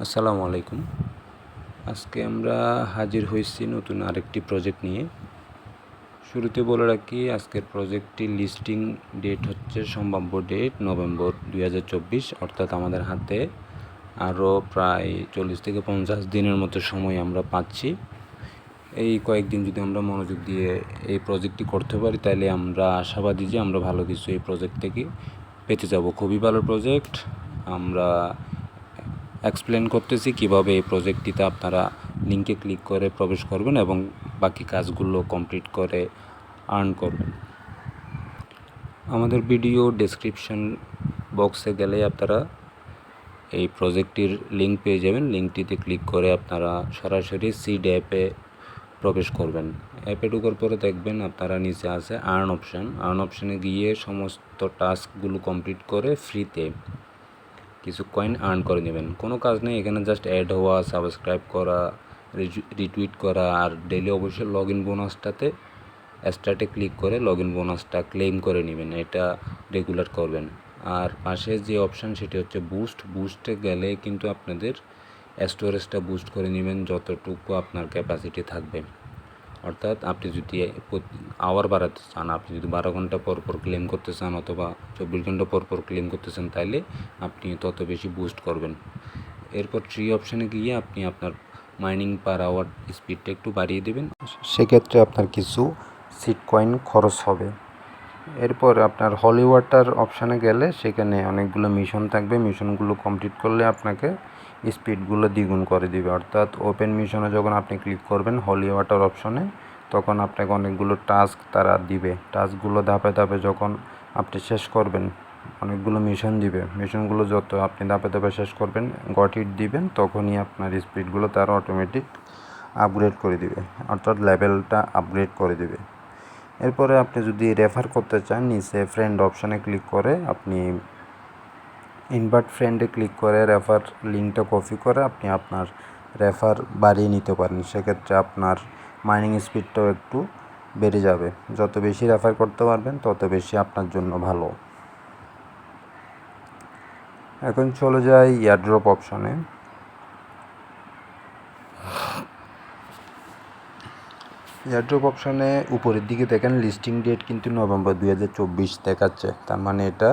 আসসালামু আলাইকুম। আজকে আমরা হাজির হয়েছি নতুন আরেকটি প্রজেক্ট নিয়ে। শুরুতে বলে রাখি, আজকের প্রজেক্টটির লিস্টিং ডেট হচ্ছে সম্ভাব্য ডেট নভেম্বর 2024, অর্থাৎ আমাদের হাতে আরও প্রায় 40 থেকে 50 দিনের মতো সময় আমরা পাচ্ছি। এই কয়েকদিন যদি আমরা মনোযোগ দিয়ে এই প্রজেক্টটি করতে পারি, তাহলে আমরা আশাবাদী যে আমরা ভালো কিছু এই প্রজেক্ট থেকে পেতে যাব। খুবই ভালো প্রজেক্ট। আমরা এক্সপ্লেন করতেছি কিভাবে এই প্রজেক্টটিতে আপনারা লিঙ্কে ক্লিক করে প্রবেশ করবেন এবং বাকি কাজগুলো কমপ্লিট করে আর্ন করবেন। আমাদের ভিডিও ডেসক্রিপশন বক্সে গেলে আপনারা এই প্রজেক্টটির লিঙ্ক পেয়ে যাবেন। লিঙ্কটিতে ক্লিক করে আপনারা সরাসরি সিড অ্যাপে প্রবেশ করবেন। অ্যাপে ঢোকার পরে দেখবেন আপনারা নিচে আছে আর্ন অপশানে গিয়ে সমস্ত টাস্কগুলো কমপ্লিট করে ফ্রিতে কিছু কয়েন আর্ন করে নেবেন। কোনো কাজ নেই এখানে, জাস্ট অ্যাড হওয়া, সাবস্ক্রাইব করা, রিটুইট করা আর ডেইলি অবশ্যই লগ ইন বোনাসটাতে স্টার্টে ক্লিক করে লগ ইন বোনাসটা ক্লেম করে নেবেন। এটা রেগুলার করবেন। আর পাশে যে অপশান সেটি হচ্ছে বুস্টে গেলে কিন্তু আপনাদের স্টোরেজটা বুস্ট করে নেবেন যতটুকু আপনার ক্যাপাসিটি থাকবে। অর্থাৎ আপনি যদি আওয়ার বাড়াতে চান, আপনি যদি 12 ঘন্টা পর পর ক্লেম করতে চান অথবা 24 ঘন্টা পর পর ক্লেম করতে চান, তাহলে আপনি তত বেশি বুস্ট করবেন। এরপর ট্রি অপশানে গিয়ে আপনি আপনার মাইনিং পার আওয়ার স্পিডটা একটু বাড়িয়ে দেবেন, সেক্ষেত্রে আপনার কিছু সিড কয়েন খরচ হবে। এরপর আপনার হলি ওয়াটার অপশানে গেলে সেখানে অনেকগুলো মিশন থাকবে। মিশনগুলো কমপ্লিট করলে আপনাকে স্পিডগুলো দ্বিগুণ করে দিবে। অর্থাৎ ওপেন মিশনে যখন আপনি ক্লিক করবেন হলি ওয়াটার অপশনে, তখন আপনাকে অনেকগুলো টাস্ক তারা দিবে। টাস্কগুলো ধাপে ধাপে যখন আপনি শেষ করবেন, অনেকগুলো মিশন দিবে। মিশনগুলো যত আপনি ধাপে ধাপে শেষ করবেন, গট ইট দিবেন, তখনই আপনার স্পিডগুলো তারা অটোমেটিক আপগ্রেড করে দিবে, অর্থাৎ লেভেলটা আপগ্রেড করে দিবে। এরপরে আপনি যদি রেফার করতে চান, নিচে ফ্রেন্ড অপশানে ক্লিক করে আপনি ইনভার্ট ফ্রেন্ডে ক্লিক করে রেফার লিঙ্কটা কপি করে আপনি আপনার রেফার বাড়িয়ে নিতে পারেন। সেক্ষেত্রে আপনার মাইনিং স্পিডটাও একটু বেড়ে যাবে। যত বেশি রেফার করতে পারবেন তত বেশি আপনার জন্য ভালো। এখন চলে যাই এয়ারড্রপ অপশনে। এয়ারড্রপ অপশনে উপরের দিকে দেখেন লিস্টিং ডেট কিন্তু নভেম্বর 2024 দেখাচ্ছে। তার মানে এটা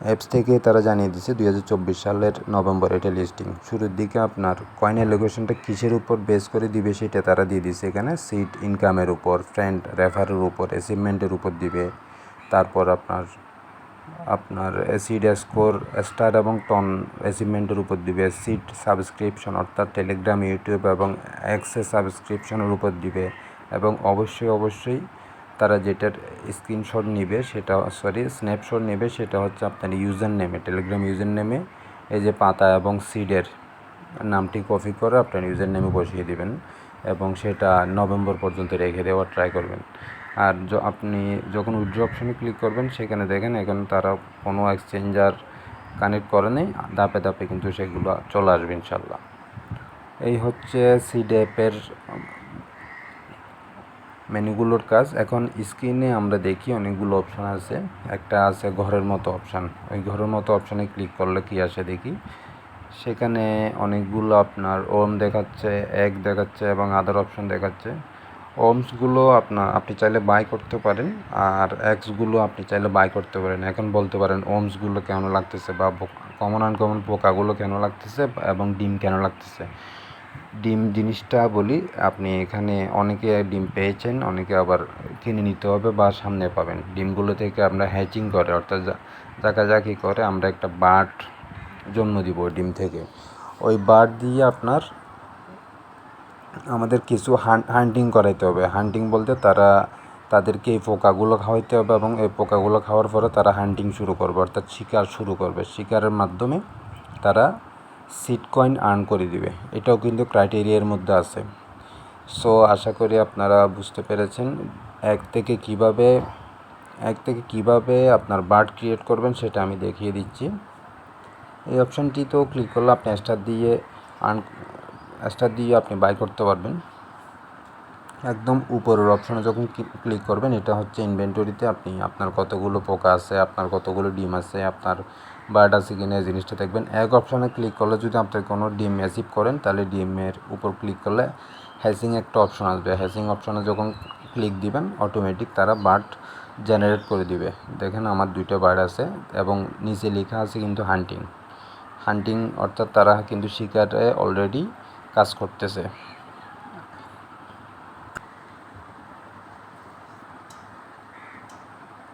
অ্যাপস থেকে তারা জানিয়ে দিচ্ছে 2024 সালের নভেম্বর এটা লিস্টিং। শুরুর দিকে আপনার কয়েন অ্যালোকেশনটা কিসের উপর বেস করে দিবে সেটা তারা দিয়ে দিচ্ছে এখানে। সিট ইনকামের উপর, ফ্রেন্ড রেফারের উপর, অ্যাচিভমেন্টের উপর দিবে। তারপর আপনার সিড স্কোর, স্টার এবং টন অ্যাচিভমেন্টের উপর দিবে। সিট সাবস্ক্রিপশন অর্থাৎ টেলিগ্রাম, ইউটিউব এবং এক্সেস সাবস্ক্রিপশনের উপর দিবে। এবং অবশ্যই তারা যেটার স্ক্রিনশট নেবে সেটা স্ন্যাপশট নেবে সেটা হচ্ছে আপনার ইউজার নেমে, টেলিগ্রাম ইউজার নেমে এই যে পাতা এবং সিডের নামটি কপি করে আপনার ইউজার নেমে বসিয়ে দিবেন এবং সেটা নভেম্বর পর্যন্ত রেখে দেওয়ার ট্রাই করবেন। আর আপনি যখন উইথড্র অপশনে ক্লিক করবেন সেখানে দেখেন এখন তারা কোনো এক্সচেঞ্জার কানেক্ট করে নেই, ধাপে ধাপে কিন্তু সেগুলো চলে আসবে ইনশাল্লাহ। এই হচ্ছে সিড অ্যাপের মেনুগুলোর কাজ। এখন স্ক্রিনে আমরা দেখি অনেকগুলো অপশান আছে। একটা আছে ঘরের মতো অপশান। ওই ঘরের মতো অপশানে ক্লিক করলে কি আসে দেখি। সেখানে অনেকগুলো আপনার ওম দেখাচ্ছে, এক দেখাচ্ছে এবং আদার অপশান দেখাচ্ছে। ওমসগুলো আপনি চাইলে বাই করতে পারেন, আর এক্সগুলো আপনি চাইলে বাই করতে পারেন। এখন বলতে পারেন ওমসগুলো কেন লাগতেছে বা কমন আনকমন পোকাগুলো কেন লাগতেছে এবং ডিম কেন লাগতেছে। ডিম জিনিসটা বলি, আপনি এখানে অনেকে ডিম পেয়েছেন, অনেকে আবার কিনে নিতে হবে বা সামনে পাবেন। ডিমগুলো থেকে আমরা হ্যাচিং করে অর্থাৎ জাকাজাকি করে আমরা একটা বার্ড জন্ম দিব ওই ডিম থেকে। ওই বার্ড দিয়ে আমাদের কিছু হান্টিং করাইতে হবে। হান্টিং বলতে তাদেরকে এই পোকাগুলো খাওয়াইতে হবে এবং এই পোকাগুলো খাওয়ার পরে তারা হান্টিং শুরু করবে, অর্থাৎ শিকার শুরু করবে। শিকারের মাধ্যমে তারা সিড কয়েন আর্ন করে দিবে। এটাও কিন্তু ক্রাইটেরিয়ার মধ্যে আছে। সো আশা করি আপনারা বুঝতে পেরেছেন এক থেকে কিভাবে আপনার বার্ড ক্রিয়েট করবেন সেটা আমি দেখিয়ে দিচ্ছি। এই অপশানটিতেও ক্লিক করলে আপনি স্টার দিয়ে আপনি বাই করতে পারবেন। একদম উপরের অপশনে যখন ক্লিক করবেন, এটা হচ্ছে ইনভেন্টরিতে আপনি আপনার কতগুলো পোকা আছে, আপনার কতগুলো ডিম আছে, আপনার বার্ড আছে কিনা এই জিনিসটা দেখবেন। এক অপশনে ক্লিক করলে যদি আপনার কোনো ডিম অ্যাচিভ করেন, তাহলে ডিমের উপর ক্লিক করলে হ্যাচিং একটা অপশন আসবে। হ্যাচিং অপশনে যখন ক্লিক দিবেন, অটোমেটিক তারা বার্ড জেনারেট করে দিবে। দেখেন আমার 2টা বার্ড আছে এবং নিচে লেখা আছে কিন্তু হান্টিং। হান্টিং অর্থাৎ তারা কিন্তু শিকারে অলরেডি কাজ করতেছে।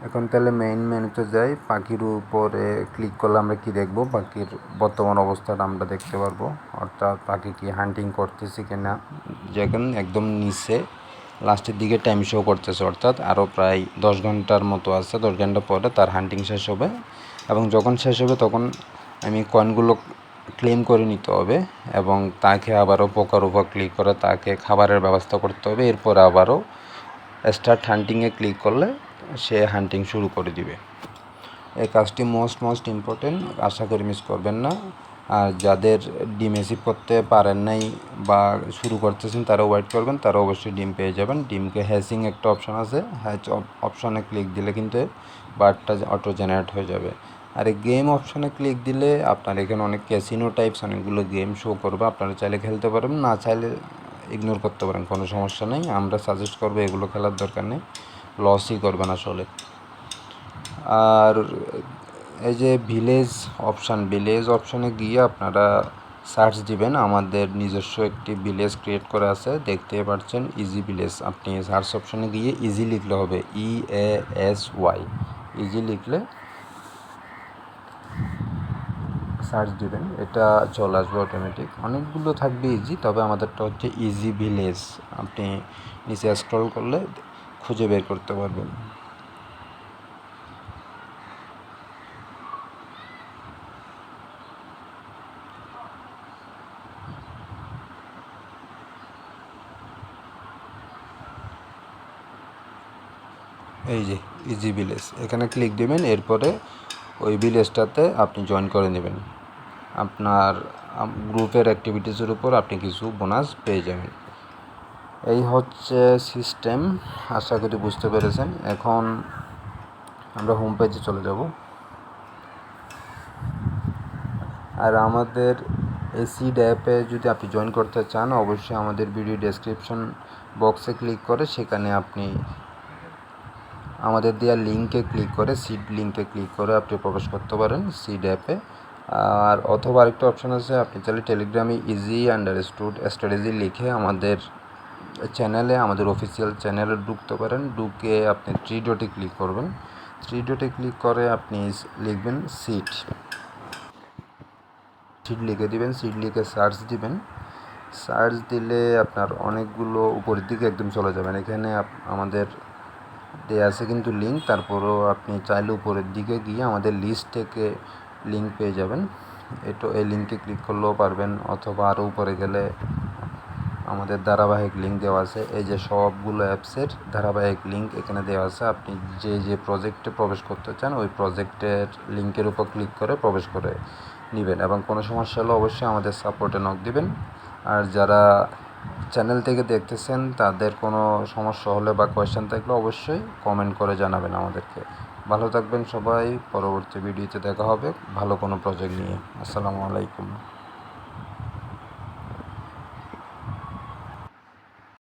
এখন তাহলে মেইন মেনুতে যাই। পাখির উপরে ক্লিক করলে আমরা কি দেখব? পাখির বর্তমান অবস্থাটা আমরা দেখতে পারবো, অর্থাৎ পাখি কি হান্টিং করতেছে কিনা। যেখানে একদম নিচে লাস্টের দিকে টাইম শো করতেছে, অর্থাৎ আরও প্রায় 10 ঘন্টার মতো আছে। 10 ঘন্টা পরে তার হান্টিং শেষ হবে এবং যখন শেষ হবে তখন আমি কয়েনগুলো ক্লেম করে নিতে হবে এবং তাকে আবারও পোকার উপর ক্লিক করে তাকে খাবারের ব্যবস্থা করতে হবে। এরপর আবারও স্টার্ট হান্টিংয়ে ক্লিক করলে সে হান্টিং শুরু করে দিবে। এই কাজটি মোস্ট ইম্পর্টেন্ট, আশা করি মিস করবেন না। আর যাদের ডিম অ্যাচিভ করতে পারেন নাই বা শুরু করতেছেন, তারা ওয়েট করবেন, তারা অবশ্যই ডিম পেয়ে যাবেন। ডিমকে হ্যাচিং একটা অপশান আছে, হ্যাচ অপশানে ক্লিক দিলে কিন্তু বার্ডটা অটো জেনারেট হয়ে যাবে। আর এই গেম অপশানে ক্লিক দিলে আপনার এখানে অনেক ক্যাসিনো টাইপস অনেকগুলো গেম শো করবে। আপনারা চাইলে খেলতে পারেন, না চাইলে ইগনোর করতে পারেন, কোনো সমস্যা নেই। আমরা সাজেস্ট করবো এগুলো খেলার দরকার নেই, লসই করবেন আসলে। আর এই যে ভিলেজ অপশানে গিয়ে আপনারা সার্চ দিবেন। আমাদের নিজস্ব একটি ভিলেজ ক্রিয়েট করা আছে, দেখতে পাচ্ছেন ইজি ভিলেজ। আপনি সার্চ অপশানে গিয়ে ইজি লিখলে হবে, EASY, ইজি লিখলে সার্চ দিবেন, এটা চলে আসবে অটোমেটিক। অনেকগুলো থাকবে ইজি, তবে আমাদেরটা হচ্ছে ইজি ভিলেজ। আপনি নিচে স্ক্রল করলে খুঁজে বের করতে পারবেন। এই যে ইজি ভিলেজ, এখানে ক্লিক দেবেন। এরপরে ওই ভিলেজটাতে আপনি জয়েন করে নেবেন। আপনার গ্রুপের অ্যাক্টিভিটিসের উপর আপনি কিছু বোনাস পেয়ে যাবেন। এই হচ্ছে সিস্টেম, আশা করি বুঝতে পেরেছেন। এখন আমরা হোম পেজে চলে যাব। আর আমাদের এই সিড অ্যাপে যদি আপনি জয়েন করতে চান, অবশ্যই আমাদের ভিডিও ডেসক্রিপশন বক্সে ক্লিক করে সেখানে আপনি আমাদের দেওয়া লিঙ্কে ক্লিক করে, সিড লিঙ্কে ক্লিক করে আপনি প্রবেশ করতে পারেন সিড অ্যাপে। আর অথবা আরেকটা অপশান আছে, আপনি চাইলে টেলিগ্রামে easy_stood strategy লিখে আমাদের চ্যানেলে, আমাদের অফিসিয়াল চ্যানেলে ঢুকতে পারেন। ঢুকে আপনি 3 ডটে ক্লিক করবেন। 3 ডটে ক্লিক করে আপনি লিখবেন সিড লিখে দিবেন। সিড লিখে সার্চ দিবেন। সার্চ দিলে আপনার অনেকগুলো উপরের দিকে একদম চলে যাবেন। এখানে আমাদের দেওয়া আছে কিন্তু লিঙ্ক, তারপরেও আপনি চাইলে উপরের দিকে গিয়ে আমাদের লিস্ট থেকে লিঙ্ক পেয়ে যাবেন। এই লিঙ্কে ক্লিক করলেও পারবেন, অথবা আরও উপরে গেলে আমাদের ধারাবাহিক লিঙ্ক দেওয়া আছে। এই যে সবগুলো অ্যাপসের ধারাবাহিক লিঙ্ক এখানে দেওয়া আছে। আপনি যে প্রজেক্টে প্রবেশ করতে চান ওই প্রজেক্টের লিঙ্কের উপর ক্লিক করে প্রবেশ করে নেবেন। এবং কোনো সমস্যা হলে অবশ্যই আমাদের সাপোর্টে নক দিবেন। আর যারা চ্যানেল থেকে দেখতেছেন, তাদের কোনো সমস্যা হলে বা কোয়েশ্চেন থাকলে অবশ্যই কমেন্ট করে জানাবেন আমাদেরকে। ভালো থাকবেন সবাই, পরবর্তী ভিডিওতে দেখা হবে ভালো কোনো প্রজেক্ট নিয়ে। আসসালামু আলাইকুম।